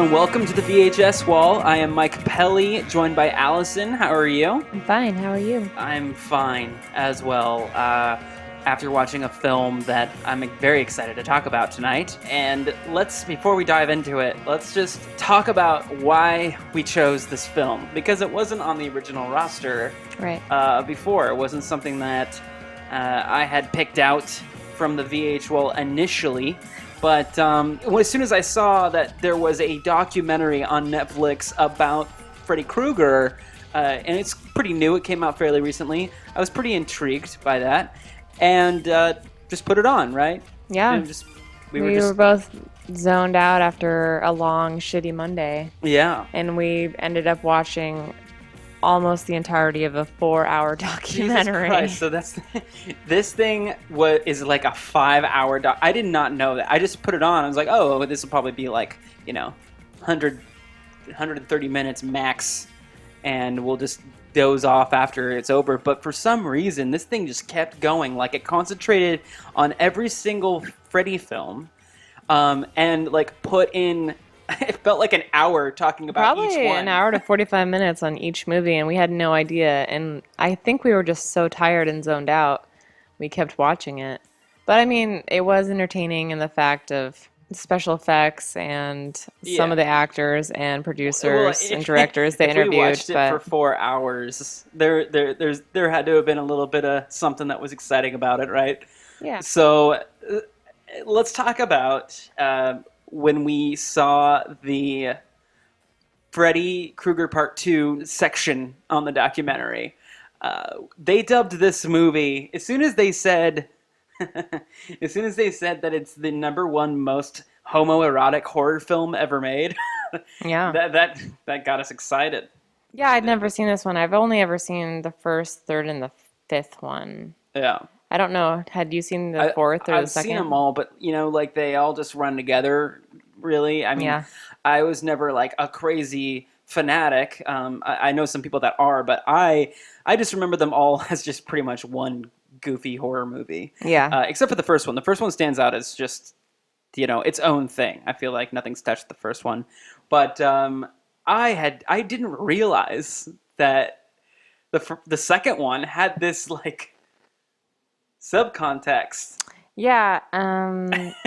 and welcome to the VHS Wall. I am Mike Pelly, joined by Allison. How are you? I'm fine. How are you? I'm fine as well. After watching a film that I'm very excited to talk about tonight. And before we dive into it, let's just talk about why we chose this film. Because it wasn't on the original roster before. It wasn't something that I had picked out from the VHS Wall initially. But as soon as I saw that there was a documentary on Netflix about Freddy Krueger, and it's pretty new, it came out fairly recently, I was pretty intrigued by that, and just put it on, right? Yeah. We were both zoned out after a long, shitty Monday. Yeah. And we ended up watching almost the entirety of a 4-hour documentary. Jesus Christ, so this thing is like a 5-hour doc. I did not know that. I just put it on. I was like, oh, this will probably be like, 130 minutes max, and we'll just doze off after it's over. But for some reason, this thing just kept going. Like, it concentrated on every single Freddy film, and like put in. It felt like an hour talking about each one. Probably an hour to 45 minutes on each movie, and we had no idea. And I think we were just so tired and zoned out, we kept watching it. But I mean, it was entertaining in the fact of special effects and some of the actors and producers and directors they interviewed. We watched it for 4 hours. There had to have been a little bit of something that was exciting about it, right? Yeah. So let's talk about when we saw the Freddy Krueger Part 2 section on the documentary. They dubbed this movie, as soon as they said that it's the #1 most homoerotic horror film ever made, yeah, that got us excited. Yeah, I'd never seen this one. I've only ever seen the first, third, and the fifth one. Yeah. I don't know. Had you seen the fourth or the second? I've seen them all, but like they all just run together. Really, I mean, I was never like a crazy fanatic. I know some people that are, but I just remember them all as just pretty much one goofy horror movie. Yeah. Except for the first one. The first one stands out as just its own thing. I feel like nothing's touched the first one, but I didn't realize that the second one had this like subcontext. Yeah,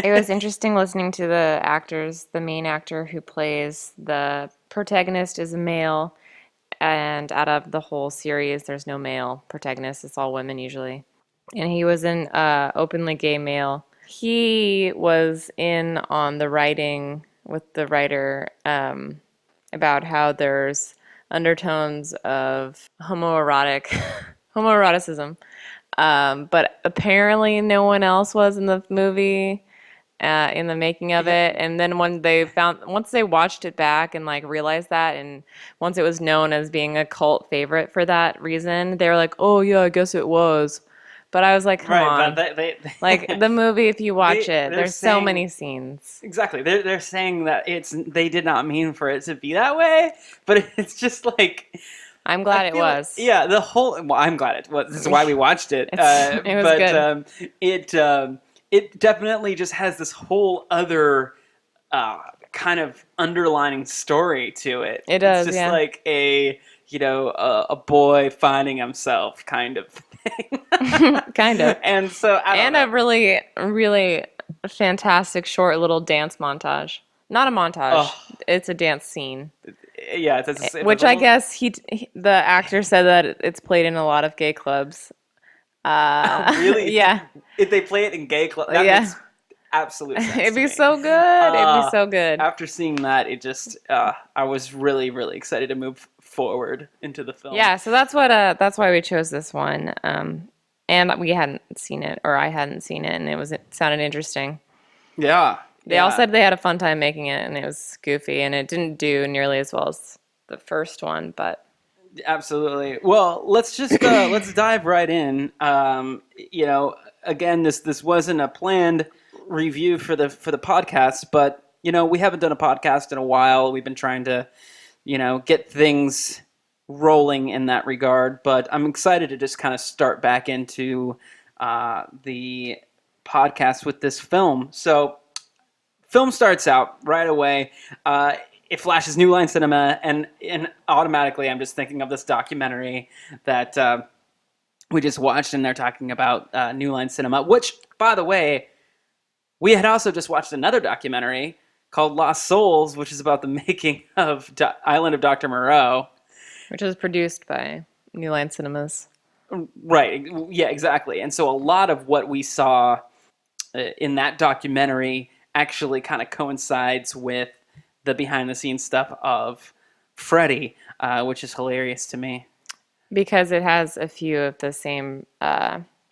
it was interesting listening to the actors. The main actor who plays the protagonist is a male, and out of the whole series, there's no male protagonist. It's all women usually. And he was an openly gay male. He was in on the writing with the writer about how there's undertones of homoeroticism. But apparently no one else was in the movie, in the making of it. And then once they watched it back and like realized that, and once it was known as being a cult favorite for that reason, they were like, oh yeah, I guess it was. But I was like, come on. But they like the movie, if you watch there's so many scenes. Exactly. They're saying that they did not mean for it to be that way, but it's just like, I'm glad it was. Yeah, I'm glad it was. This is why we watched it. It was good. It definitely just has this whole other kind of underlining story to it. It does, It's just like a boy finding himself kind of thing. Kind of. And so a really, really fantastic short little dance montage. Not a montage. Oh. It's a dance scene. Yeah, which I guess the actor said that it's played in a lot of gay clubs. Really? Yeah. If they play it in gay clubs, that makes absolute sense. It'd be so good. It'd be so good. After seeing that, it just I was really, really excited to move forward into the film. Yeah, so that's why we chose this one. And we hadn't seen it, or I hadn't seen it, and it sounded interesting. Yeah. They all said they had a fun time making it, and it was goofy, and it didn't do nearly as well as the first one, but... Absolutely. Well, let's just let's dive right in. Again, this wasn't a planned review for the podcast, but we haven't done a podcast in a while. We've been trying to get things rolling in that regard, but I'm excited to just kind of start back into the podcast with this film. So film starts out right away. it flashes New Line Cinema, and automatically I'm just thinking of this documentary that we just watched, and they're talking about New Line Cinema, which, by the way, we had also just watched another documentary called Lost Souls, which is about the making of Island of Dr. Moreau. Which was produced by New Line Cinemas. Right, yeah, exactly. And so a lot of what we saw in that documentary actually kind of coincides with the behind-the-scenes stuff of Freddy, which is hilarious to me. Because it has a few of the same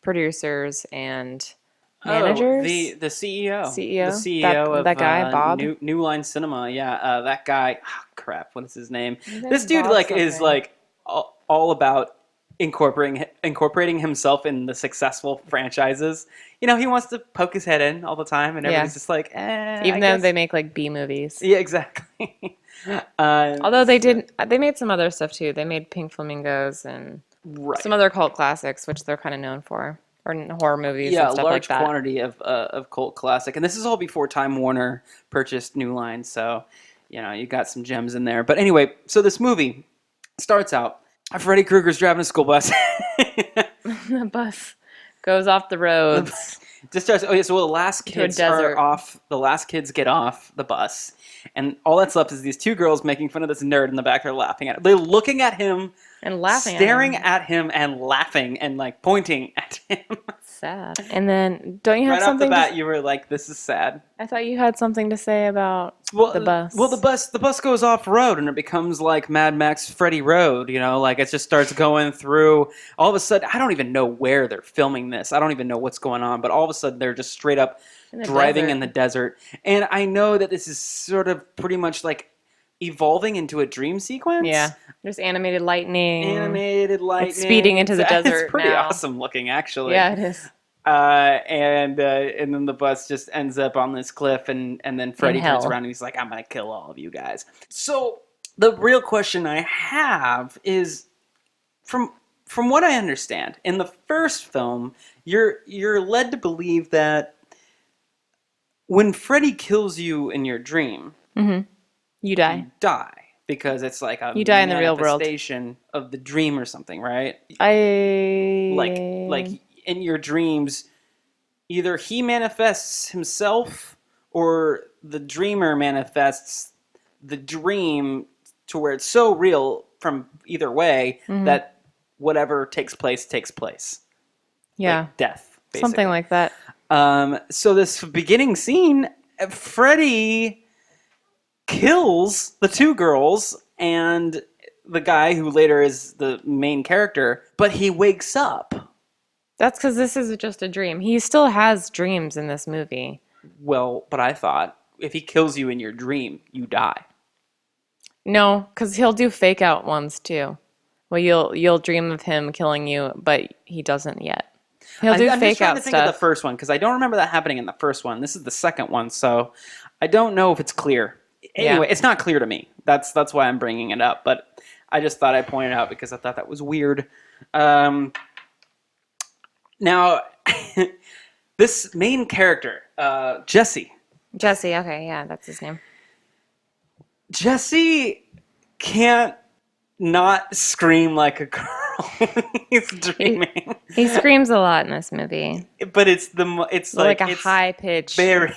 producers and managers. The CEO. CEO? The CEO of that guy, Bob? New Line Cinema, yeah. That guy, crap, what is his name? This Bob dude something. is all about incorporating himself in the successful franchises. You know, he wants to poke his head in all the time, and everybody's just like, Even though they make like B movies. Yeah, exactly. Although they made some other stuff too. They made Pink Flamingos and some other cult classics, which they're kind of known for, or horror movies and stuff like that. Yeah, a large quantity of cult classic, and this is all before Time Warner purchased New Line, so you know you got some gems in there. But anyway, so this movie starts out. Freddy Krueger's driving a school bus. The bus goes off the roads. Just starts. Oh yeah, so the last kids are off. The last kids get off the bus, and all that's left is these two girls making fun of this nerd in the back. They're laughing at him. They're looking at him and laughing, staring at him and laughing and like pointing at him. Sad. And then, don't you have right something? Right off the bat, you were like, "This is sad." I thought you had something to say about the bus. Well, the bus goes off road, and it becomes like Mad Max Freddy Road. You know, like it just starts going through. All of a sudden, I don't even know where they're filming this. I don't even know what's going on. But all of a sudden, they're just straight up driving in the desert. And I know that this is sort of pretty much like evolving into a dream sequence. Yeah, there's animated lightning. It's speeding into the desert. It's pretty now. Awesome looking, actually. Yeah, it is. And then the bus just ends up on this cliff, and then Freddy turns around and he's like, "I'm gonna kill all of you guys." So the real question I have is, from what I understand, in the first film, you're led to believe that when Freddy kills you in your dream, you die. You die. Because it's like a you die in the real world manifestation of the dream or something, right? Like in your dreams, either he manifests himself or the dreamer manifests the dream to where it's so real from either way that whatever takes place. Yeah. Like death, basically. Something like that. So this beginning scene, Freddy kills the two girls and the guy who later is the main character, but he wakes up. That's because this is just a dream. He still has dreams in this movie. Well, but I thought if he kills you in your dream, you die. No, because he'll do fake out ones too. Well, you'll dream of him killing you, but he doesn't yet. He'll do I'm fake just trying out to think stuff. of the first one because I don't remember that happening in the first one. This is the second one, so I don't know if it's clear. Anyway, It's not clear to me. That's why I'm bringing it up. But I just thought I'd point it out because I thought that was weird. Now, this main character, Jesse. Jesse, okay, yeah, that's his name. Jesse can't not scream like a girl when he's dreaming. He screams a lot in this movie. But it's like a high pitched, very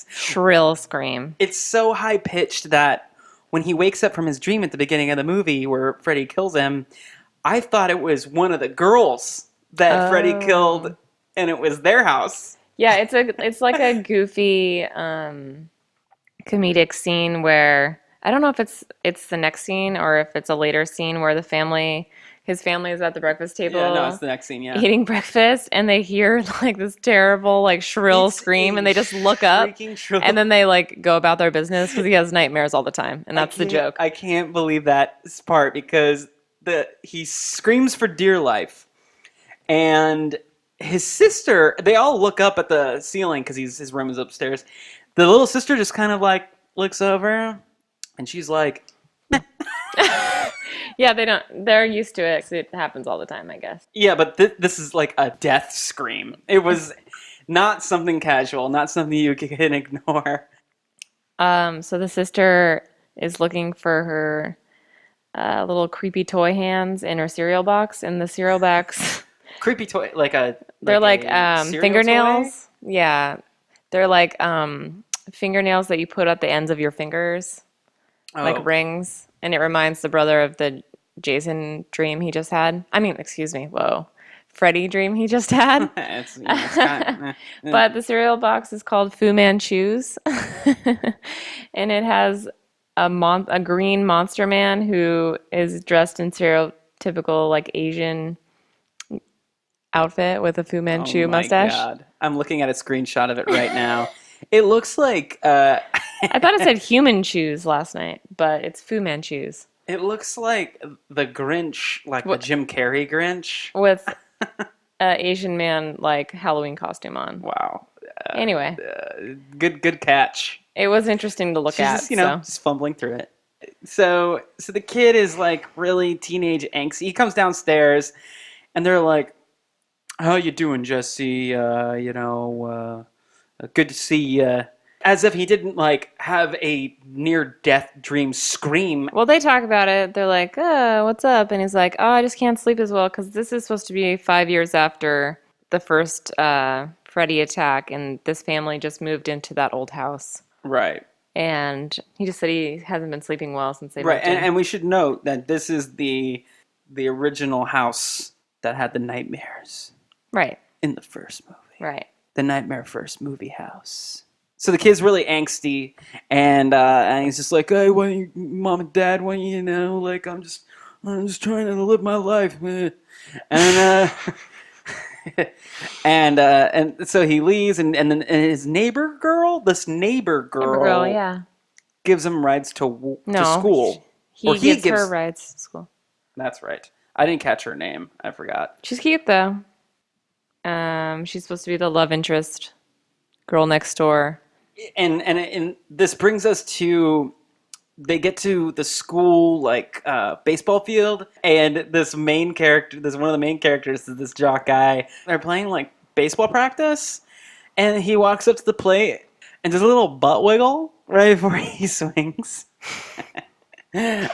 shrill scream. It's so high pitched that when he wakes up from his dream at the beginning of the movie where Freddy kills him, I thought it was one of the girls that Freddy killed, and it was their house. Yeah, it's like a goofy comedic scene where I don't know if it's the next scene or if it's a later scene where his family is at the breakfast table. Yeah, no, it's the next scene, yeah. Eating breakfast, and they hear like this terrible, like shrill scream, and they just look up, and then they like go about their business because he has nightmares all the time, and that's the joke. I can't believe that part because he screams for dear life, and his sister, they all look up at the ceiling because his room is upstairs. The little sister just kind of like looks over, and she's like. Yeah, they're used to it. It happens all the time, I guess. Yeah, but this is like a death scream. It was not something casual, not something you can ignore. So the sister is looking for her little creepy toy hands in her cereal box, and the cereal box, Creepy toy, they're like a cereal toy? fingernails. Yeah, they're like fingernails that you put at the ends of your fingers, like Oh, rings, and it reminds the brother of the Jason dream he just had. I mean, excuse me, whoa, Freddy dream he just had. it's kind of. But the cereal box is called Fu Manchu's, and it has a green monster man who is dressed in stereotypical like Asian outfit with a Fu Oh Manchu my mustache. God. I'm looking at a screenshot of it right now. It looks like I thought it said human shoes last night, but it's Fu Manchu's it looks like the Grinch, like the Wh- Jim Carrey Grinch. with a Asian man like Halloween costume on. Wow. Anyway, Good catch. it was interesting to look She's at. just, just fumbling through it. So the kid is like really teenage angsty. He comes downstairs and they're like, "How you doing, Jesse? Good to see you." As if he didn't like have a near death dream scream. Well, they talk about it. They're like, what's up? And he's like, oh, I just can't sleep as well because this is supposed to be 5 years after the first Freddy attack, and this family just moved into that old house. Right. And he just said he hasn't been sleeping well since they Right. moved in. And we should note that this is the original house that had the nightmares Right, in the first movie. right. The Nightmare First movie house. So the kid's really angsty, and he's just like, "Hey, why don't you, mom and dad? Why don't you know? Like, I'm just trying to live my life." And and so he leaves, and then his neighbor girl, Neighbor girl, yeah. gives him rides to No, school. He gives her rides to school. That's right. I didn't catch her name. I forgot. She's cute though. She's supposed to be the love interest, girl next door. And this brings us to they get to the school baseball field, and this one of the main characters is this jock guy. They're playing like baseball practice, and he walks up to the plate and does a little butt wiggle right before he swings. I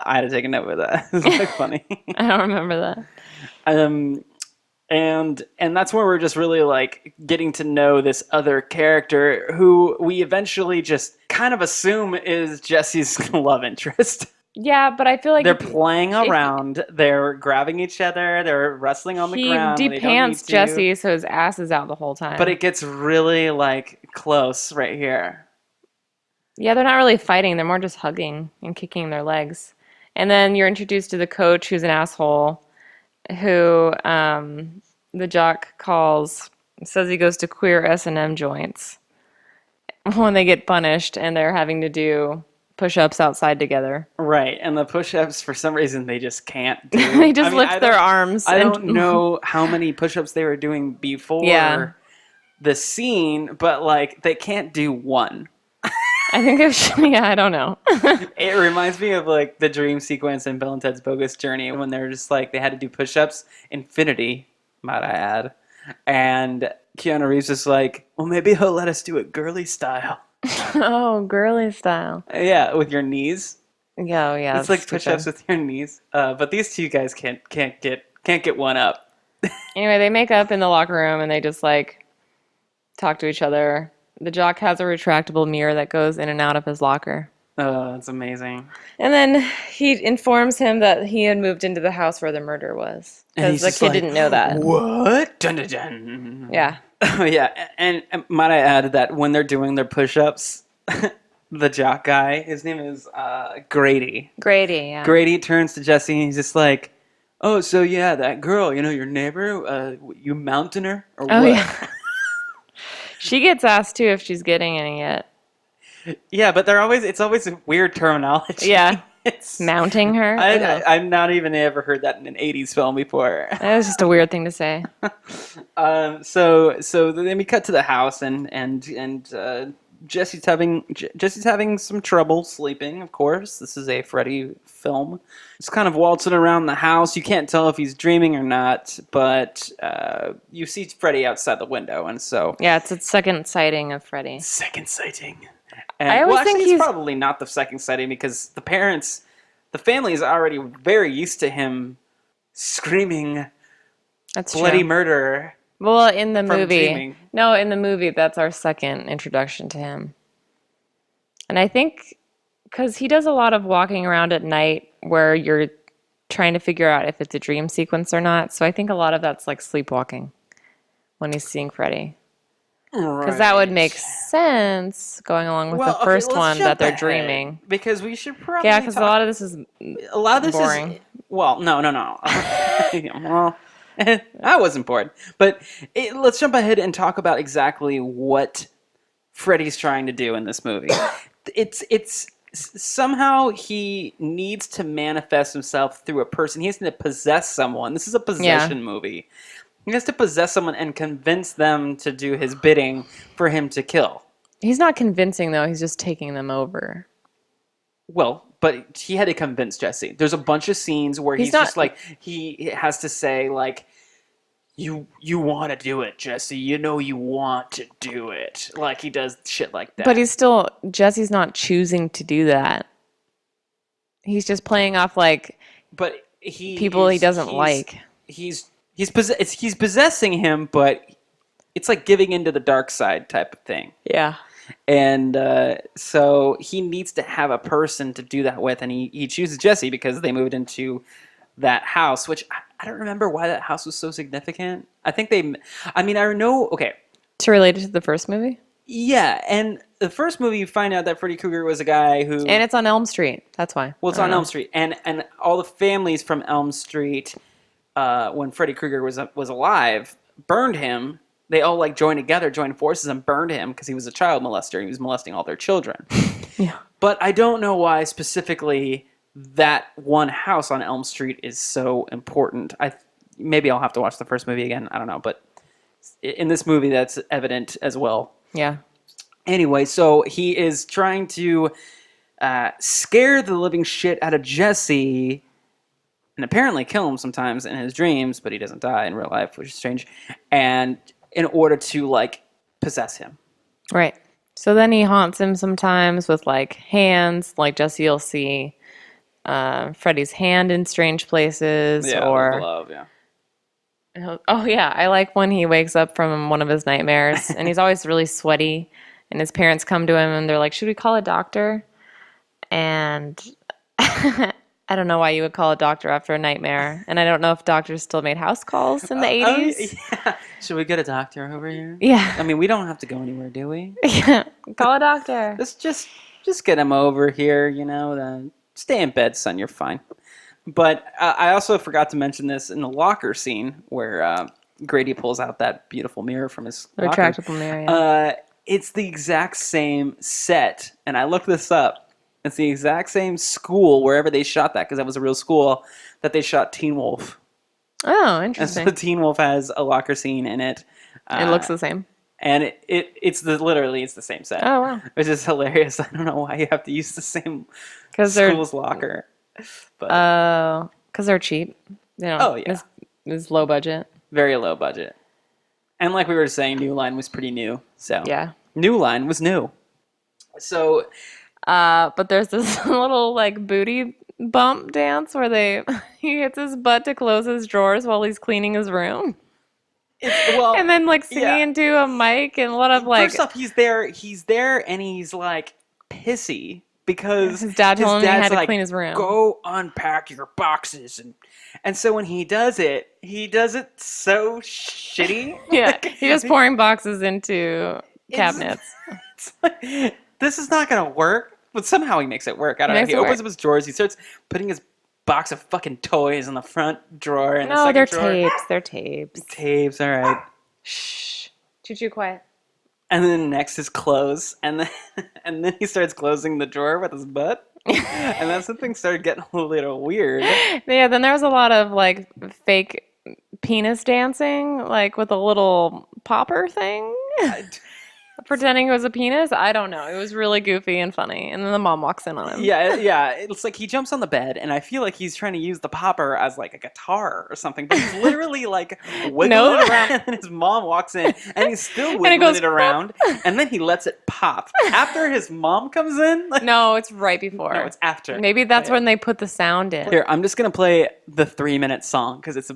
had to take a note of that. It's like funny. I don't remember that. And that's where we're just really like getting to know this other character who we eventually just kind of assume is Jesse's love interest. Yeah, but I feel like They're playing around, they're grabbing each other, they're wrestling on the ground. He de-pants Jesse, so his ass is out the whole time. But it gets really like close right here. Yeah, they're not really fighting. They're more just hugging and kicking their legs. And then you're introduced to the coach, who's an asshole, who the jock says he goes to queer S&M joints when they get punished and they're having to do push-ups outside together. Right, and the push-ups, for some reason, they just can't do. They just lift their arms. I don't know how many push-ups they were doing before the scene, but like they can't do one. I think I don't know. It reminds me of like the dream sequence in Bill and Ted's Bogus Journey when they're just like they had to do push-ups, infinity, might I add, and Keanu Reeves is like, well, maybe he'll let us do it girly style. Oh, girly style. Yeah, with your knees. Yeah, yeah. It's like push-ups with your knees. But these two guys can't get one up. Anyway, they make up in the locker room and they just like talk to each other. The jock has a retractable mirror that goes in and out of his locker. Oh, that's amazing. And then he informs him that he had moved into the house where the murder was. Because the kid didn't know that. What? Dun, dun, dun. Yeah. Oh, yeah. And might I add that when they're doing their push-ups, the jock guy, his name is Grady. Grady, yeah. Grady turns to Jesse and he's just like, oh, so yeah, that girl, your neighbor, you mounting her or what? Yeah. She gets asked too if she's getting any yet. Yeah, but it's always weird terminology. Yeah. It's mounting her. I've not even ever heard that in an 80s film before. That was just a weird thing to say. So then we cut to the house and Jesse's having some trouble sleeping, of course. This is a Freddy film. He's kind of waltzing around the house. You can't tell if he's dreaming or not, but you see Freddy outside the window, and so... Yeah, it's a second sighting of Freddy. Second sighting. And I always actually, think it's he's probably not the second setting because the family is already very used to him screaming that's bloody true. murder Well, in the from movie, dreaming. no, in the movie, that's our second introduction to him. And I think because he does a lot of walking around at night where you're trying to figure out if it's a dream sequence or not. So I think a lot of that's like sleepwalking when he's seeing Freddy. Because that would make Right. sense going along with the Well, okay, first let's one that jump they're ahead dreaming. because we should Yeah, probably because a lot talk. of this is A lot of this boring. is well, no. Well, I wasn't bored, but let's jump ahead and talk about exactly what Freddy's trying to do in this movie. It's somehow he needs to manifest himself through a person. He has to possess someone. This is a possession movie. He has to possess someone and convince them to do his bidding for him to kill. He's not convincing though. He's just taking them over. Well, but he had to convince Jesse. There's a bunch of scenes where He's he's not. just like he has to say like you want to do it, Jesse. You know you want to do it. Like he does shit like that. But Jesse's not choosing to do that. He's just playing off like but people he doesn't like. He's possessing him, but it's like giving into the dark side type of thing. Yeah. And so he needs to have a person to do that with, and he chooses Jesse because they moved into that house, which I don't remember why that house was so significant. I know, okay. To relate it to the first movie? Yeah, and the first movie you find out that Freddy Krueger was a guy who... And it's on Elm Street. That's why. Well, it's on Elm Street. And all the families from Elm Street, when Freddy Krueger was alive, burned him. They all like joined forces and burned him because he was a child molester. He was molesting all their children. Yeah. But I don't know why specifically that one house on Elm Street is so important. Maybe I'll have to watch the first movie again. I don't know. But in this movie, that's evident as well. Yeah. Anyway, so he is trying to scare the living shit out of Jesse and apparently kill him sometimes in his dreams, but he doesn't die in real life, which is strange. And in order to like possess him. Right. So then he haunts him sometimes with like hands, like Jesse will see Freddy's hand in strange places. Yeah, or glove, yeah. Oh yeah, I like when he wakes up from one of his nightmares and he's always really sweaty and his parents come to him and they're like, "Should we call a doctor?" And I don't know why you would call a doctor after a nightmare. And I don't know if doctors still made house calls in the 80s. Yeah. Should we get a doctor over here? Yeah. I mean, we don't have to go anywhere, do we? Yeah. Call a doctor. Just get him over here, then stay in bed, son, you're fine. But I also forgot to mention this in the locker scene where Grady pulls out that beautiful mirror from his locker. Retractable mirror, yeah. It's the exact same set. And I looked this up. It's the exact same school, wherever they shot that, because that was a real school, that they shot Teen Wolf. Oh, interesting. And so Teen Wolf has a locker scene in it. It looks the same. And it's literally the same set. Oh, wow. Which is hilarious. I don't know why you have to use the same school's locker. But oh, because they're cheap. Oh, yeah. It's low budget. Very low budget. And like we were saying, New Line was pretty new. So yeah. New Line was new. So... but there's this little like booty bump dance where he hits his butt to close his drawers while he's cleaning his room. And then like singing into a mic and a lot of like. First off, he's there and he's like pissy because his dad told him he had to clean his room. Go unpack your boxes and so when he does it so shitty. Yeah, he's just pouring boxes into cabinets. It's like, this is not gonna work, but somehow he makes it work. I don't know. He opens up his drawers. He starts putting his box of fucking toys in the front drawer and the second drawer. No, they're tapes. They're tapes. Tapes. All right. Shh. Choo-choo, quiet. And then next is clothes, and then he starts closing the drawer with his butt, and then something started getting a little weird. Yeah. Then there was a lot of like fake penis dancing, like with a little popper thing. Pretending it was a penis? I don't know. It was really goofy and funny. And then the mom walks in on him. Yeah. It's like he jumps on the bed, and I feel like he's trying to use the popper as like a guitar or something. But he's literally like wiggling it around, and his mom walks in, and he's still wiggling it around, and then he lets it pop. After his mom comes in? Like, no, it's right before. No, it's after. Maybe that's when they put the sound in. Here, I'm just going to play the 3-minute song because it's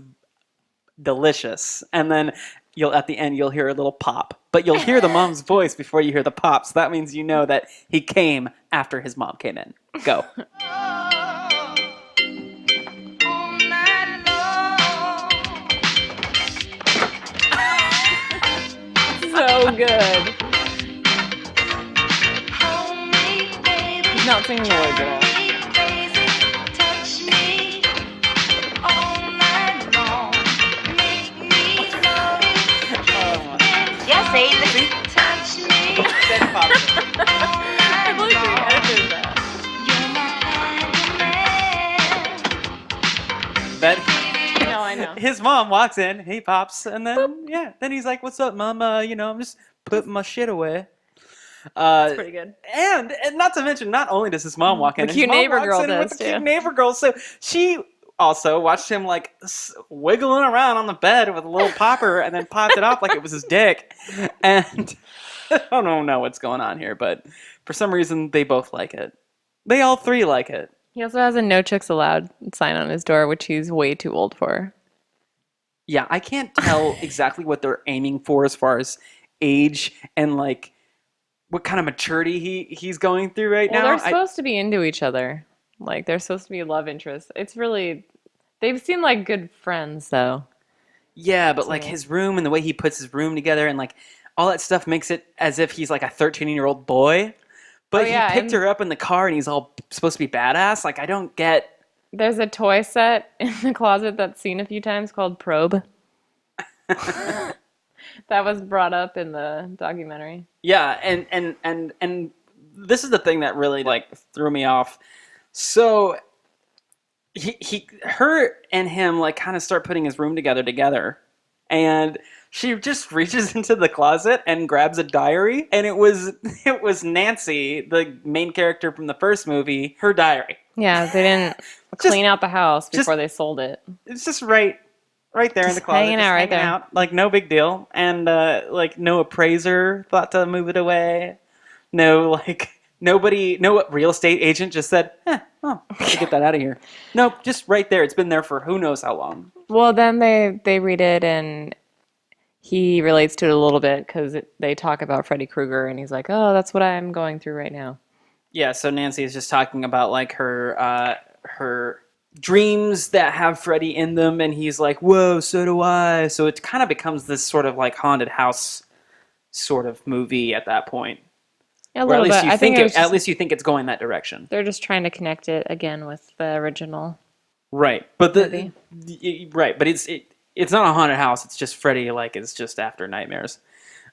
delicious. And then at the end, you'll hear a little pop. But you'll hear the mom's voice before you hear the pop. So that means you know that he came after his mom came in. Go. So good. He's not singing the words at all. See? Then pop. I believe you edited that. No, I know. His mom walks in, he pops, and then then he's like, "What's up, mom? I'm just putting my shit away." That's pretty good. And not to mention, not only does his mom walk in, The his cute mom neighbor walks girl in with does, the cute too. neighbor girl. So she also watched him like wiggling around on the bed with a little popper, and then popped it off like it was his dick. And I don't know what's going on here, but for some reason they both like it. They all three like it. He also has a "No Chicks Allowed" sign on his door, which he's way too old for. Yeah, I can't tell exactly what they're aiming for as far as age and like what kind of maturity he's going through right now. They're supposed to be into each other. Like, they're supposed to be love interests. It's really... They've seemed like good friends, though. Yeah, but like his room and the way he puts his room together and like all that stuff makes it as if he's like a 13-year-old boy. But he picked her up in the car and he's all supposed to be badass. Like, I don't get... There's a toy set in the closet that's seen a few times called Probe. That was brought up in the documentary. Yeah, and this is the thing that really like threw me off. So her and him like kind of start putting his room together, and she just reaches into the closet and grabs a diary, and it was Nancy, the main character from the first movie, her diary. Yeah, they didn't clean out the house before they sold it. It's just right there in the closet, hanging out right there. like no big deal, and like no appraiser thought to move it away, no real estate agent just said, get that out of here. Nope, just right there. It's been there for who knows how long. Well, then they read it and he relates to it a little bit because they talk about Freddy Krueger and he's like, oh, that's what I'm going through right now. Yeah, so Nancy is just talking about like her dreams that have Freddy in them, and he's like, whoa, so do I. So it kind of becomes this sort of like haunted house sort of movie at that point. A little bit. I think at least you think it's going that direction. They're just trying to connect it again with the original. Right. But movie. But it's not a haunted house, it's just Freddy like it's just after nightmares.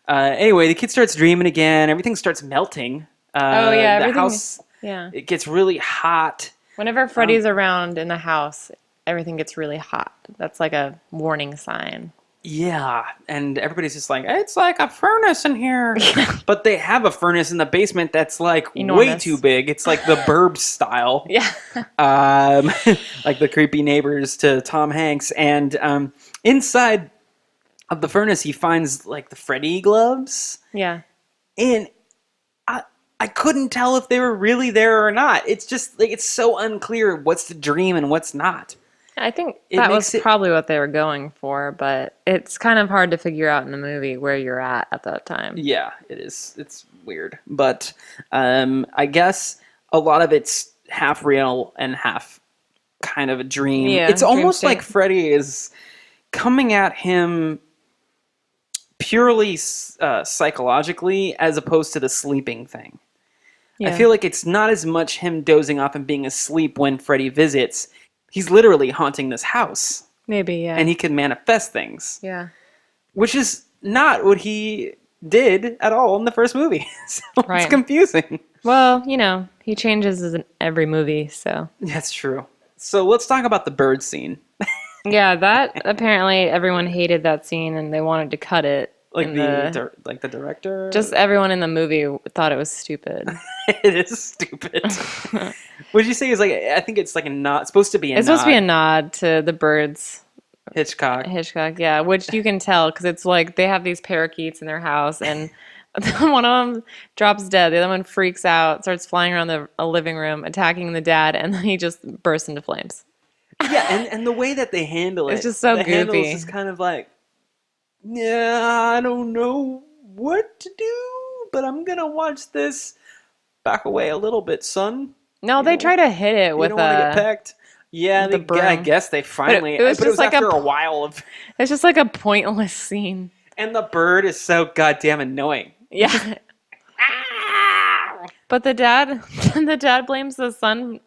Anyway, the kid starts dreaming again, everything starts melting. The house it gets really hot. Whenever Freddy's around in the house, everything gets really hot. That's like a warning sign. Yeah, and everybody's just like, it's like a furnace in here. But they have a furnace in the basement that's like enormous. Way too big. It's like the Burbs style. Yeah. Like the creepy neighbors to Tom Hanks. And inside of the furnace, he finds like the Freddy gloves. Yeah. And I couldn't tell if they were really there or not. It's just like it's so unclear what's the dream and what's not. I think that was probably what they were going for, but it's kind of hard to figure out in the movie where you're at that time. Yeah, it is. It's weird. But I guess a lot of it's half real and half kind of a dream. Yeah, it's almost like Freddy is coming at him purely psychologically as opposed to the sleeping thing. Yeah. I feel like it's not as much him dozing off and being asleep when Freddy visits. He's literally haunting this house. Maybe, yeah. And he can manifest things. Yeah. Which is not what he did at all in the first movie. So It's confusing. Well, he changes in every movie, so. That's true. So let's talk about the bird scene. Yeah, that apparently everyone hated that scene and they wanted to cut it. Like in like the director? just everyone in the movie thought it was stupid. It is stupid. Would you say is like, I think it's like a nod, supposed to be a It's nod. supposed to be a nod to the Birds. Hitchcock. Yeah, which you can tell because it's like they have these parakeets in their house, and one of them drops dead. The other one freaks out, starts flying around a living room, attacking the dad, and then he just bursts into flames. Yeah, and the way that they handle it. It's just so the handle is goofy. just kind of like, yeah, I don't know what to do, but I'm going to watch this. Back away a little bit, son. No, they try to hit it You with don't want to get pecked. Yeah, the broom. I guess they finally. But it was like after a while of. It's just like a pointless scene. And the bird is so goddamn annoying. Yeah. But the dad blames the son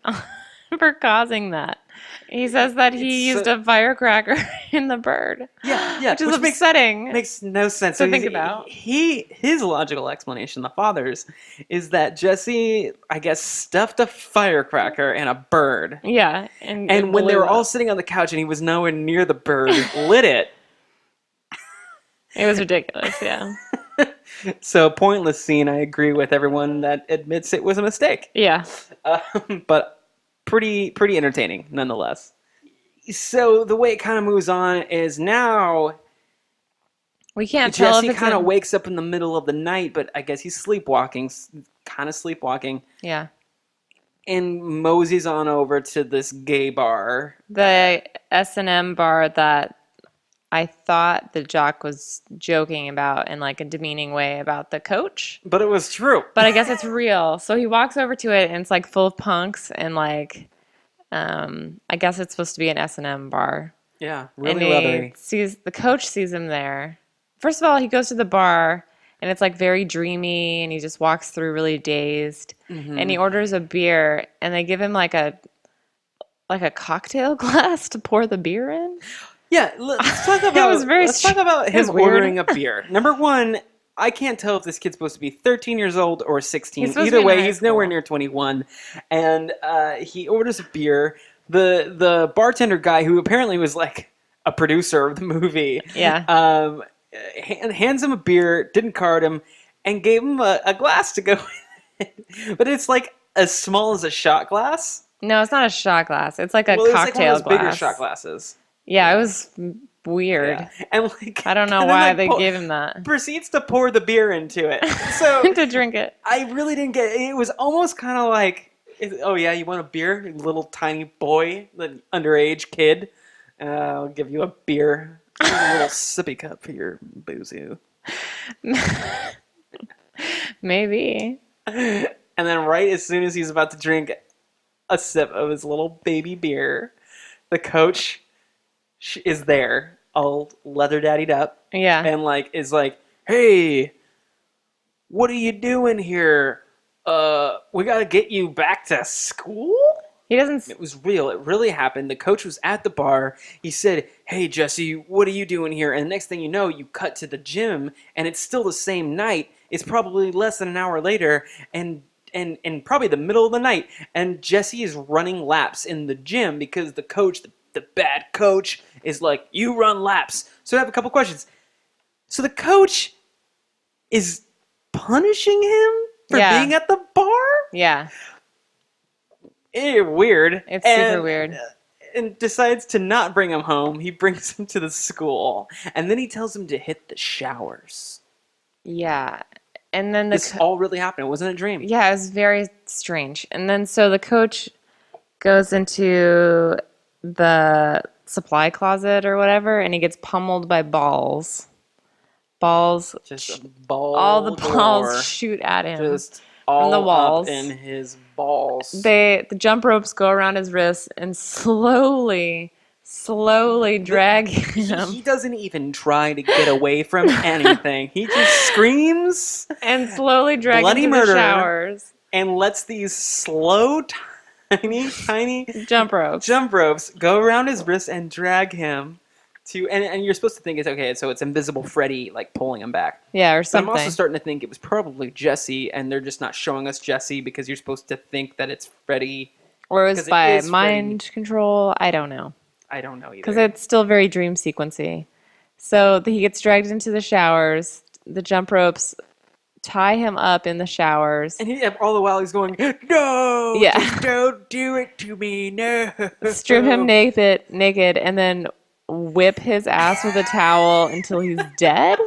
for causing that. He says that he used a firecracker in the bird. Yeah, which is upsetting. Makes no sense to think about. His logical explanation, the father's, is that Jesse, I guess, stuffed a firecracker in a bird. Yeah, and when they were all sitting on the couch and he was nowhere near the bird, lit it. It was ridiculous. Yeah. So pointless scene. I agree with everyone that admits it was a mistake. Yeah. But pretty entertaining nonetheless. So the way it kind of moves on is now we can't tell Jesse kind of wakes up in the middle of the night, but I guess he's sleepwalking, Yeah. and moseys on over to this gay bar. The S&M bar that I thought the jock was joking about in like a demeaning way about the coach. But it was true. But I guess it's real. So he walks over to it and it's like full of punks and like I guess it's supposed to be an S&M bar. Yeah, really leathery. The coach sees him there. First of all, he goes to the bar and it's like very dreamy and he just walks through really dazed. Mm-hmm. And he orders a beer and they give him like a cocktail glass to pour the beer in. Yeah, let's talk about him ordering a beer. Number one, I can't tell if this kid's supposed to be 13 years old or 16. Either way, he's nowhere near 21. And he orders a beer. The bartender guy, who apparently was like a producer of the movie, hands him a beer, didn't card him, and gave him a glass to go with it. But it's like as small as a shot glass. No, it's not a shot glass. It's like a cocktail glass. It's like one of those bigger shot glasses. Yeah, it was weird. Yeah. And like, I don't know why they gave him that. Proceeds to pour the beer into it. So to drink it. I really didn't get it. It was almost kind of like, oh yeah, you want a beer? Little tiny boy, the underage kid. I'll give you a beer. A little sippy cup for your boozoo. Maybe. And then right as soon as he's about to drink a sip of his little baby beer, the coach is there, all leather daddied up. Yeah. And is like, hey, what are you doing here? We gotta get you back to school? He doesn't... It was real. It really happened. The coach was at the bar. He said, hey, Jesse, what are you doing here? And the next thing you know, you cut to the gym, and it's still the same night. It's probably less than an hour later, and probably the middle of the night, and Jesse is running laps in the gym because the coach, the bad coach, is like, you run laps. So I have a couple questions. So the coach is punishing him for being at the bar? Yeah. Weird. It's super weird. And decides to not bring him home. He brings him to the school. And then he tells him to hit the showers. Yeah. And then this all really happened. It wasn't a dream. Yeah, it was very strange. And then so the coach goes into the supply closet or whatever, and he gets pummeled by balls. Just a ball. All the balls shoot at him. Just from the walls. Up in his balls. The jump ropes go around his wrists and slowly drag him. He doesn't even try to get away from anything. He just screams and slowly drags him to the showers and lets these slow, tiny jump ropes go around his wrists and drag him to. And you're supposed to think it's okay. So it's invisible Freddy pulling him back. Yeah, or something. But I'm also starting to think it was probably Jesse, and they're just not showing us Jesse because you're supposed to think that it's Freddy. Or it was by mind control. I don't know. I don't know either. Because it's still very dream sequency. So he gets dragged into the showers. The jump ropes tie him up in the showers. And all the while he's going, no, Yeah. just don't do it to me, no. Strip him naked, and then whip his ass with a towel until he's dead.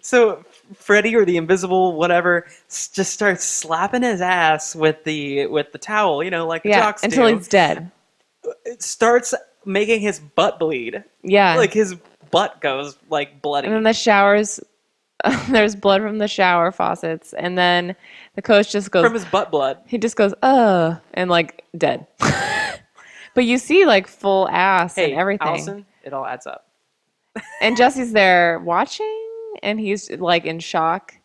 So Freddy or the invisible whatever just starts slapping his ass with the towel, like the jocks until do. he's dead. It starts making his butt bleed. Yeah. Like his butt goes like bloody. And then the showers, there's blood from the shower faucets, and then the coach just goes from his butt blood. He just goes, and like dead. But you see like full ass and everything. Allison, it all adds up. And Jesse's there watching, and he's like in shock.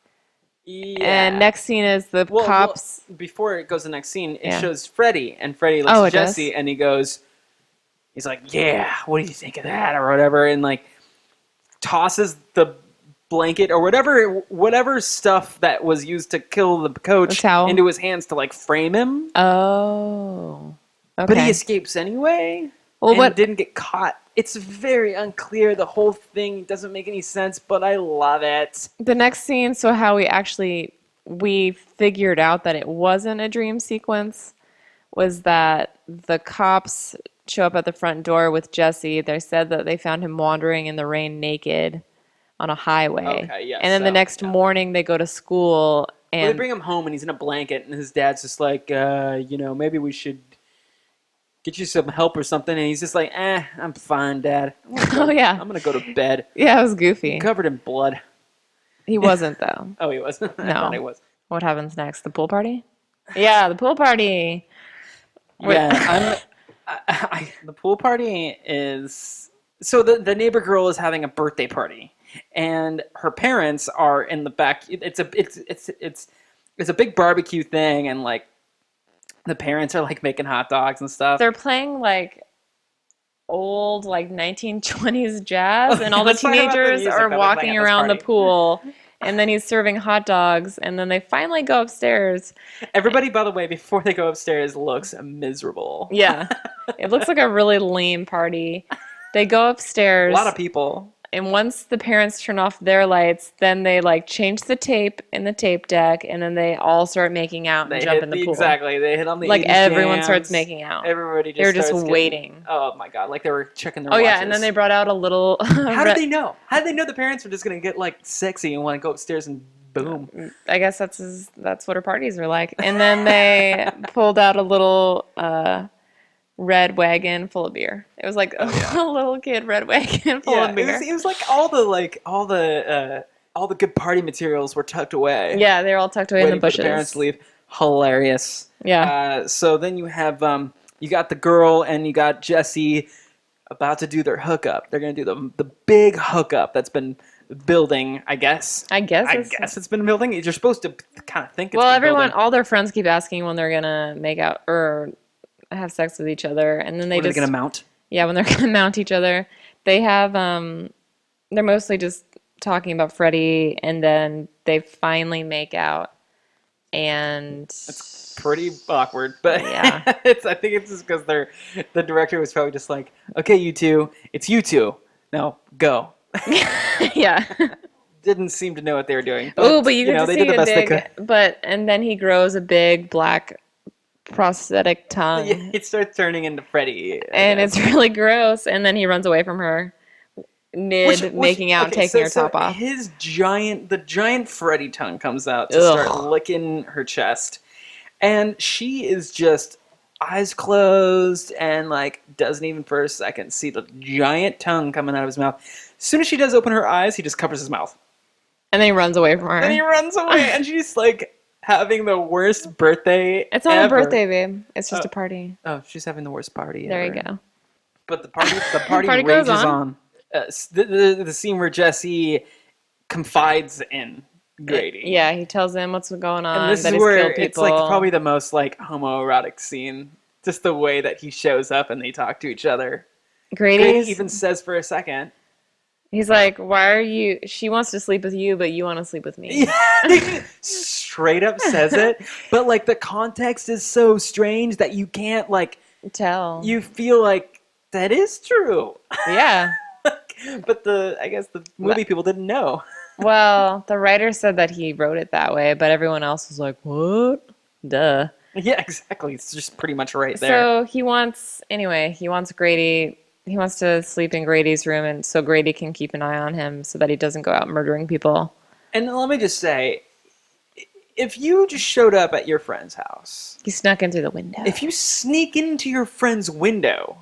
Yeah. And next scene is the cops. Well, before it goes to the next scene, it shows Freddy, and Freddy looks at Jesse, and he's like, yeah, what do you think of that, or whatever, and like tosses the blanket or whatever stuff that was used to kill the coach into his hands to like frame him. Oh. Okay. But he escapes anyway. And didn't get caught. It's very unclear. The whole thing doesn't make any sense, but I love it. The next scene, so how we figured out that it wasn't a dream sequence was that the cops show up at the front door with Jesse. They said that they found him wandering in the rain naked on a highway. Okay, yes. And then the next morning they go to school and they bring him home and he's in a blanket and his dad's just like, maybe we should get you some help or something. And he's just like, I'm fine, Dad. I'm going to go to bed. Yeah, it was goofy. Covered in blood. He wasn't, though. Oh, he wasn't? No. I thought he was. What happens next? The pool party? Yeah, the pool party. Yeah, the pool party is... So the neighbor girl is having a birthday party. And her parents are in the back. It's a big barbecue thing, and like the parents are like making hot dogs and stuff. They're playing like old like 1920s jazz, and all the teenagers are walking around the pool. And then he's serving hot dogs, and then they finally go upstairs. Everybody, by the way, before they go upstairs, looks miserable. Yeah, it looks like a really lame party. They go upstairs. A lot of people. And once the parents turn off their lights, then they like change the tape in the tape deck, and then they all start making out and jump in the pool. Exactly, they hit on the like 80s everyone jams. starts making out. Everybody just they're just waiting. Oh my god, like they were checking their watches. watches. And then they brought out a little. How did they know? How did they know the parents were just gonna get like sexy and want to go upstairs and boom? I guess that's what her parties are like. And then they pulled out a little. Red wagon full of beer. It was like a little kid red wagon full of beer. It was like all the good party materials were tucked away. Yeah, they're all tucked away in the bushes. For the parents to leave. Hilarious. Yeah. So then you have you got the girl and you got Jesse about to do their hookup. They're gonna do the big hookup that's been building. I guess it's been building. You're supposed to kind of think. All their friends keep asking when they're gonna make out or have sex with each other, and then they're gonna mount. Yeah, when they're gonna mount each other, they have they're mostly just talking about Freddy, and then they finally make out, and it's pretty awkward. But yeah, I think it's just because the director was probably just like, okay, you two, it's you two, now go. Yeah. Didn't seem to know what they were doing. But you get to they see did the best they could. And then he grows a big black prosthetic tongue. Yeah, it starts turning into Freddy. And it's really gross. And then he runs away from her making out, taking her top off. The giant Freddy tongue comes out to start licking her chest. And she is just eyes closed and like doesn't even for a second see the giant tongue coming out of his mouth. As soon as she does open her eyes, he just covers his mouth. And then he runs away from her. And he runs away and she's like having the worst birthday It's not ever. a birthday, babe. It's just a party. Oh, she's having the worst party there ever. You go. But the party party rages goes on. The scene where Jesse confides in Grady. Yeah, he tells him what's going on. And this that is he's where killed people. it's like probably the most like homoerotic scene. Just the way that he shows up and they talk to each other. Grady even says for a second. He's like, why are you... She wants to sleep with you, but you want to sleep with me. Yeah, straight up says it. But, like, the context is so strange that you can't, like... Tell. You feel like that is true. Yeah. But I guess the movie people didn't know. Well, the writer said that he wrote it that way, but everyone else was like, "What? Duh." Yeah, exactly. It's just pretty much right there. So he wants Grady. He wants to sleep in Grady's room, and so Grady can keep an eye on him so that he doesn't go out murdering people. And let me just say, if you just showed up at your friend's house, He snuck in through the window. if you sneak into your friend's window,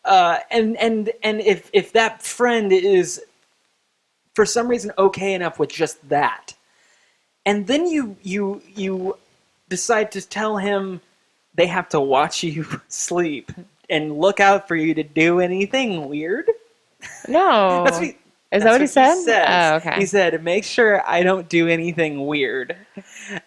and if that friend is for some reason okay enough with just that, and then you decide to tell him they have to watch you sleep and look out for you to do anything weird. No. That's what Is that what he said? says. Oh, okay. He said, make sure I don't do anything weird.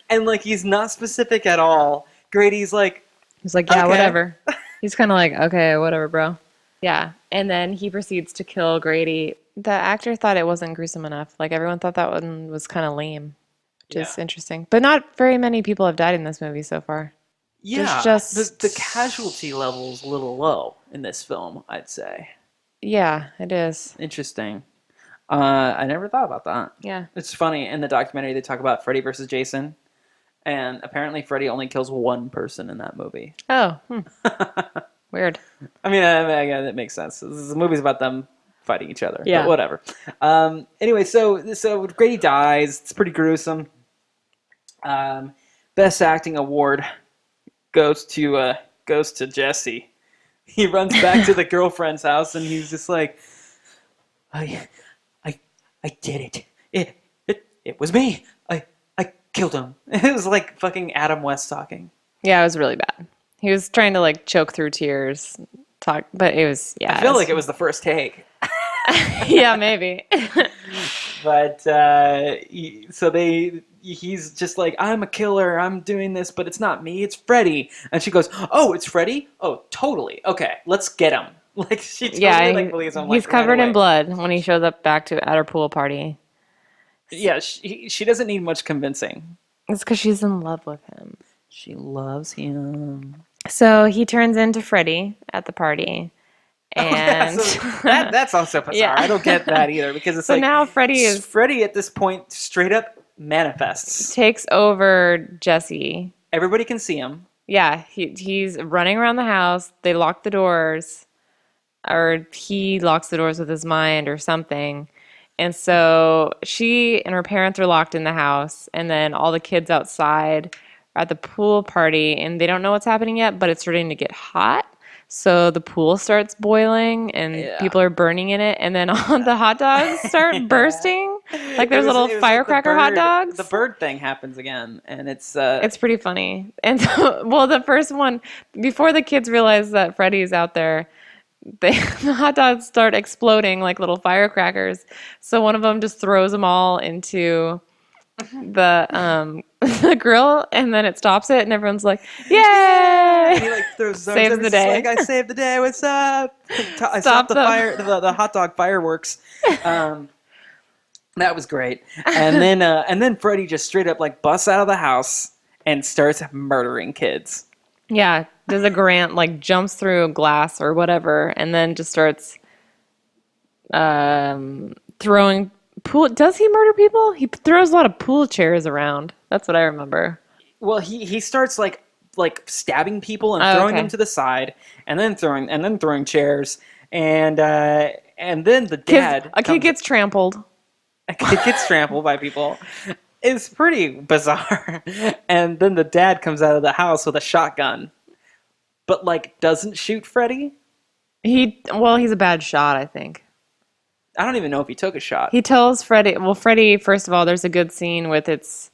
And like he's not specific at all. Grady's like, He's like, yeah, okay. whatever. He's kind of like, okay, whatever, bro. Yeah. And then he proceeds to kill Grady. The actor thought it wasn't gruesome enough. Like everyone thought that one was kind of lame, which is interesting. But not very many people have died in this movie so far. yeah, just- the casualty level is a little low in this film, I'd say. Yeah, it is. Interesting. I never thought about that. Yeah. It's funny, in the documentary they talk about Freddy versus Jason, and apparently Freddy only kills one person in that movie. Oh, weird. I mean, that makes sense. The movie's about them fighting each other. Yeah. But whatever. Anyway, so Grady dies. It's pretty gruesome. Best acting award goes to Jesse. He runs back to the girlfriend's house and he's just like, I did it. It was me. I killed him. It was like fucking Adam West talking. Yeah, it was really bad. He was trying to like choke through tears, but it was, yeah. I feel like it was the first take. Yeah, maybe. But he's just like, I'm a killer, I'm doing this, but it's not me, it's Freddy. And she goes, oh, it's Freddy? Oh, totally. Okay, let's get him. Like she totally believes him. He's covered in blood when he shows up back at her pool party. Yeah, she doesn't need much convincing. It's because she's in love with him. She loves him. So he turns into Freddy at the party. And that's also bizarre. Yeah. I don't get that either because it's so like now Freddy at this point straight up manifests. Takes over Jesse. Everybody can see him. Yeah, he's running around the house. They lock the doors, or he locks the doors with his mind or something. And so she and her parents are locked in the house, and then all the kids outside are at the pool party, and they don't know what's happening yet, but it's starting to get hot. So the pool starts boiling, and people are burning in it, and then all the hot dogs start bursting. Like there's little firecracker hot dogs. The bird thing happens again, and it's pretty funny. And well, the first one, before the kids realize that Freddy's out there, the hot dogs start exploding like little firecrackers. So one of them just throws them all into the grill, and then it stops it, and everyone's like, "Yay!" And he like throws saves the day. Like, I saved the day. What's up? I stopped the fire, the hot dog fireworks. That was great. And then Freddy just straight up like busts out of the house and starts murdering kids. Yeah, does a Grant, like jumps through glass or whatever, and then just starts throwing pool. Does he murder people? He throws a lot of pool chairs around. That's what I remember. Well, he starts like stabbing people and throwing them to the side, and then throwing chairs, and then the dad A kid gets trampled. A kid gets trampled by people. It's pretty bizarre. And then the dad comes out of the house with a shotgun, but like doesn't shoot Freddy. He's a bad shot, I think. I don't even know if he took a shot. He tells Freddy, Freddy, first of all, there's a good scene with it's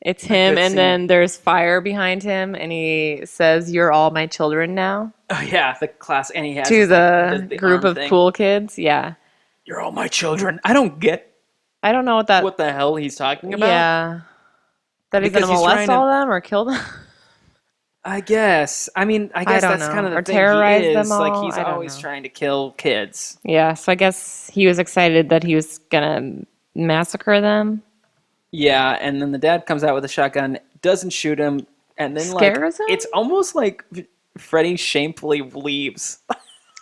him, and then there's fire behind him, and he says, "You're all my children now." Oh yeah, the class, and he has to the group of pool kids. Yeah, you're all my children. I don't know what the hell he's talking about. Yeah, that he's gonna molest all of them or kill them. I guess. I mean, I guess that's kind of the or thing. Terrorize he is. them all. Like he's always trying to kill kids. Yeah, so I guess he was excited that he was gonna massacre them. Yeah, and then the dad comes out with a shotgun, doesn't shoot him, and then scares him? It's almost like Freddy shamefully leaves.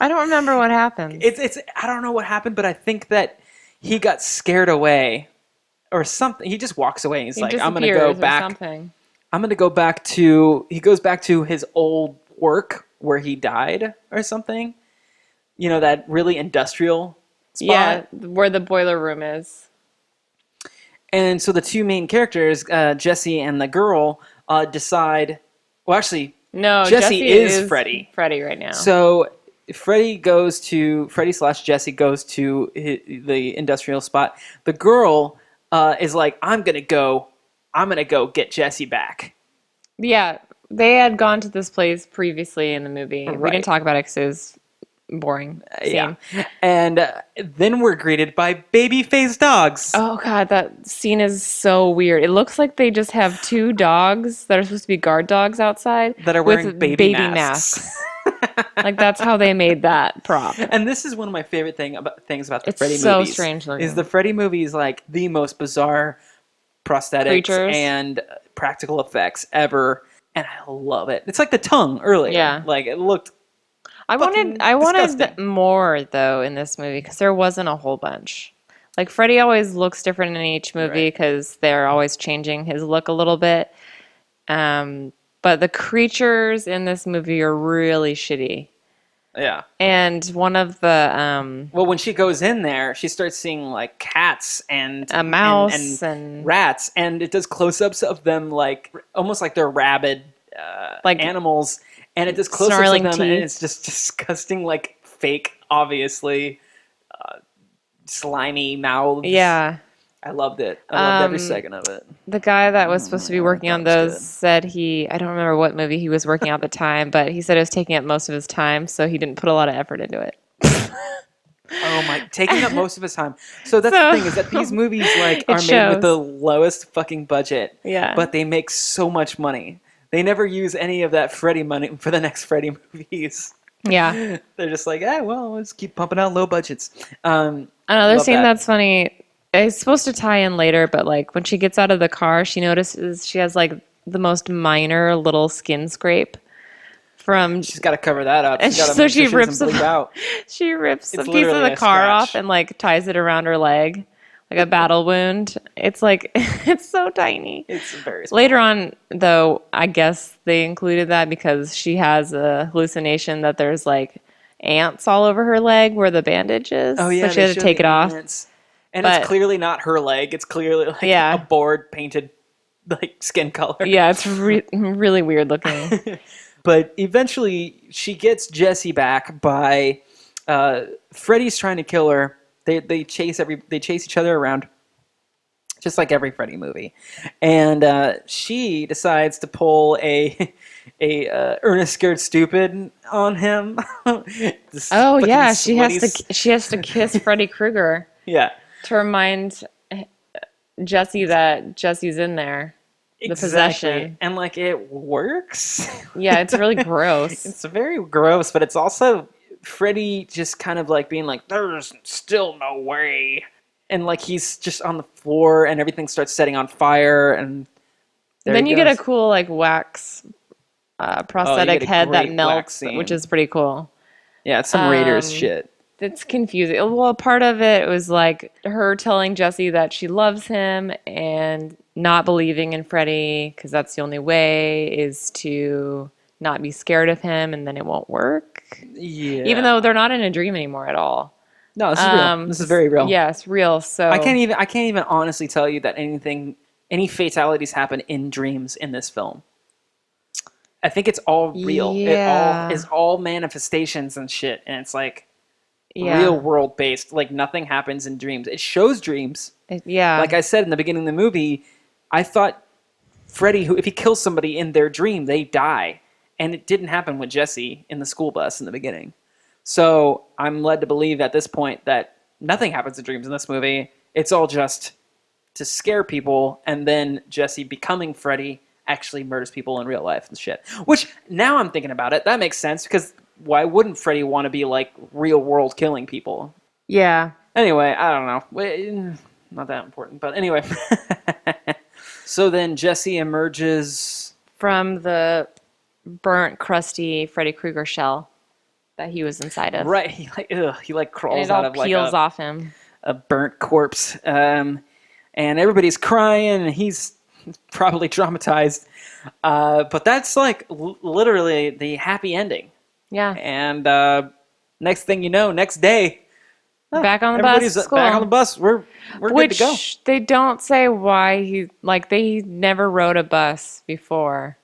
I don't remember what happened. It's I don't know what happened, but I think that he got scared away or something. He just walks away and he's He like, I'm going to go disappears or back. something. I'm going to go back to, he goes back to his old work where he died or something. You know, that really industrial spot. Yeah, where the boiler room is. And so the two main characters, Jesse and the girl, decide, well, actually, No, Jesse is Freddy. Freddy right now. So Freddy slash Jesse goes to the industrial spot. The girl is like, I'm gonna go get Jesse back. Yeah, they had gone to this place previously in the movie. We Right. didn't talk about it because it was boring scene. Yeah, and then we're greeted by baby-faced dogs. Oh god, that scene is so weird. It looks like they just have two dogs that are supposed to be guard dogs outside That are wearing baby masks. Like that's how they made that prop. And this is one of my favorite things about the It's Freddy so movies. strange looking. Is the Freddy movies like the most bizarre prosthetics Creatures. and practical effects ever, and I love it. It's like the tongue earlier. Yeah. Like it looked. I fucking wanted disgusting. more though in this movie because there wasn't a whole bunch. Like Freddy always looks different in each movie Right. because they're always changing his look a little bit. But the creatures in this movie are really shitty. Yeah. And one of the Well, when she goes in there, she starts seeing like cats and a mouse and rats, and it does close-ups of them, like almost like they're rabid, Like animals, and it does close-ups of snarling them, and teeth. it's just disgusting, like fake, obviously, slimy mouths. yeah. I loved it. I loved every second of it. The guy that was supposed to be working on that was those good. said I don't remember what movie he was working on at the time, but he said it was taking up most of his time, so he didn't put a lot of effort into it. Oh my, taking up most of his time. So that's So- the thing, is that these movies like It are made with shows. the lowest fucking budget. Yeah. But they make so much money. They never use any of that Freddy money for the next Freddy movies. Yeah. They're just like, well, let's keep pumping out low budgets. Another Love scene that. that's funny, it's supposed to tie in later, but like when she gets out of the car, she notices she has like the most minor little skin scrape from She's got to cover that up. And She's got to so make she sure she rips doesn't bleed them- out. she rips It's a piece of literally the a car scratch. off and like ties it around her leg like a battle wound. It's like it's so tiny. It's very small. Later on, though, I guess they included that because she has a hallucination that there's like ants all over her leg where the bandage is. Oh yeah, so she they had to show take the it off. ants. And But- it's clearly not her leg. It's clearly like Yeah. a board painted like skin color. Yeah, it's really weird looking. But eventually, she gets Jesse back by Freddy's trying to kill her. They chase each other around, just like every Freddy movie, and she decides to pull a Ernest Scared Stupid on him. This Oh fucking yeah, slutty she has to kiss Freddy Krueger yeah. to remind Jesse that Jesse's in there. The Exactly. possession. And like it works. Yeah, it's really gross. It's very gross, but it's also Freddy just kind of like being like, there's still no way. And like he's just on the floor and everything starts setting on fire and Then you get a cool like wax prosthetic get a head that great wax melts, scene. which is pretty cool. yeah, it's some Raiders shit. It's confusing. Well, part of it was like her telling Jesse that she loves him and not believing in Freddy because that's the only way is to not be scared of him and then it won't work. Yeah. Even though they're not in a dream anymore at all. no, this is real. This is very real. Yeah, it's real. So I can't even honestly tell you that any fatalities happen in dreams in this film. I think it's all real. Yeah. It all is all manifestations and shit, and it's like yeah. real world based. Like nothing happens in dreams. It shows dreams. Yeah. Like I said in the beginning of the movie, I thought Freddy, if he kills somebody in their dream, they die, and it didn't happen with Jesse in the school bus in the beginning. So I'm led to believe at this point that nothing happens in dreams in this movie. It's all just to scare people, and then Jesse becoming Freddy actually murders people in real life and shit. Which, now I'm thinking about it, that makes sense, because why wouldn't Freddy want to be, like, real world killing people? yeah. Anyway, I don't know. Not that important, but anyway. So then Jesse emerges... From the burnt, crusty Freddy Krueger shell. that he was inside of. Right. He like And crawls it out all of like peels off him. a burnt corpse. And everybody's crying, and he's probably traumatized. But that's like literally the happy ending. Yeah. And next thing you know, next day, Back on the everybody's bus. School. back on the bus. We're good to go. Which they don't say why they never rode a bus before.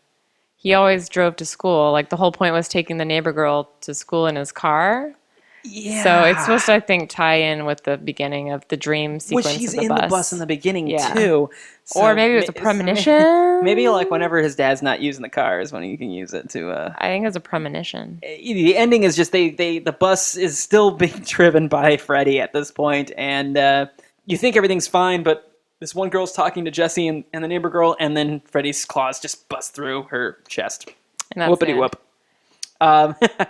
He always drove to school. Like the whole point was taking the neighbor girl to school in his car. Yeah. So it's supposed to, I think, tie in with the beginning of the dream sequence Which he's of the in bus. the bus in the beginning Yeah. too. So Or maybe it was a premonition. Maybe like whenever his dad's not using the car is when you can use it to. I think it was a premonition. The ending is just the bus is still being driven by Freddy at this point, and you think everything's fine, but this one girl's talking to Jesse and the neighbor girl, and then Freddy's claws just bust through her chest. And that's Whoopity it. whoop.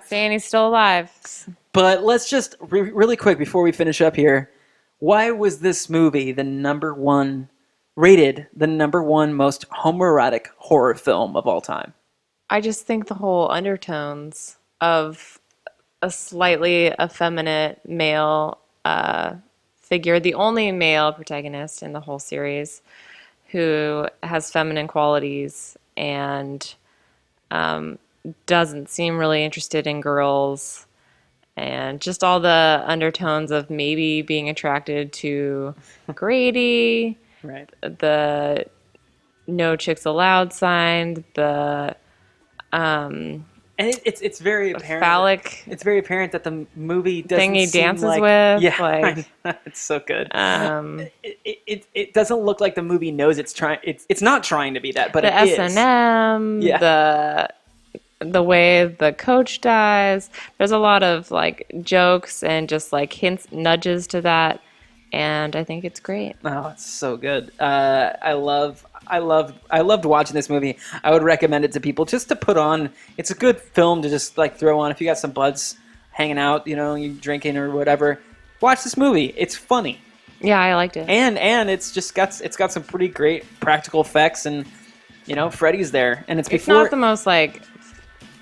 Saying he's still alive. But let's just really quick before we finish up here. Why was this movie rated the number one most homoerotic horror film of all time? I just think the whole undertones of a slightly effeminate male figure, the only male protagonist in the whole series who has feminine qualities and doesn't seem really interested in girls, and just all the undertones of maybe being attracted to Grady, Right. the no chicks allowed sign, the And it's very apparent. phallic It's very apparent that the movie doesn't thing he seem dances like, with. Yeah, Like, it's so good. it It doesn't look like the movie knows it's trying. It's not trying to be that, but the it is. S&M, Yeah. the way the coach dies. There's a lot of like jokes and just like hints, nudges to that, and I think it's great. Oh, it's so good. I loved watching this movie. I would recommend it to people just to put on. It's a good film to just like throw on if you got some buds hanging out, you drinking or whatever. Watch this movie. It's funny. Yeah, I liked it. And it's got some pretty great practical effects, and Freddy's there, and it's It's before. not the most like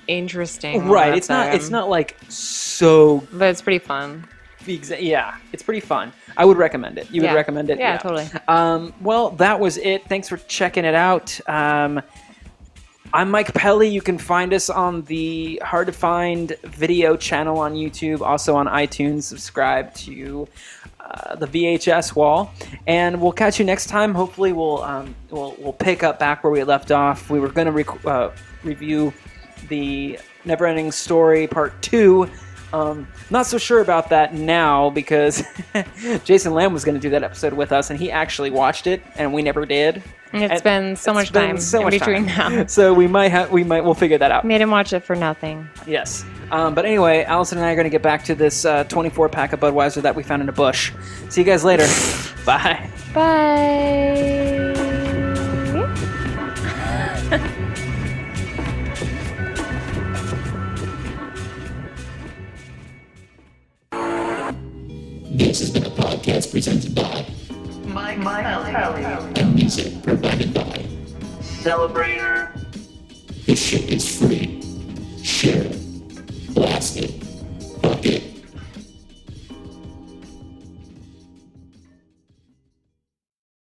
interesting, Right, one it's of not. them, It's not like so. but it's pretty fun. Yeah, it's pretty fun. I would recommend it. You would Yeah. recommend it? Yeah, totally. Well, that was it. Thanks for checking it out. I'm Mike Pelly. You can find us on the Hard to Find video channel on YouTube, also on iTunes. Subscribe to the VHS Wall, and we'll catch you next time. Hopefully, we'll pick up back where we left off. We were going to review the Neverending Story Part 2. Not so sure about that now because Jason Lamb was going to do that episode with us, and he actually watched it, and we never did. It's been so much time in between now. So we'll figure that out. Made him watch it for nothing. Yes. But anyway, Allison and I are going to get back to this 24-pack of Budweiser that we found in a bush. See you guys later. Bye. Bye. This has been a podcast presented by Mike Pelly. music provided by Celebrator. This shit is free. Share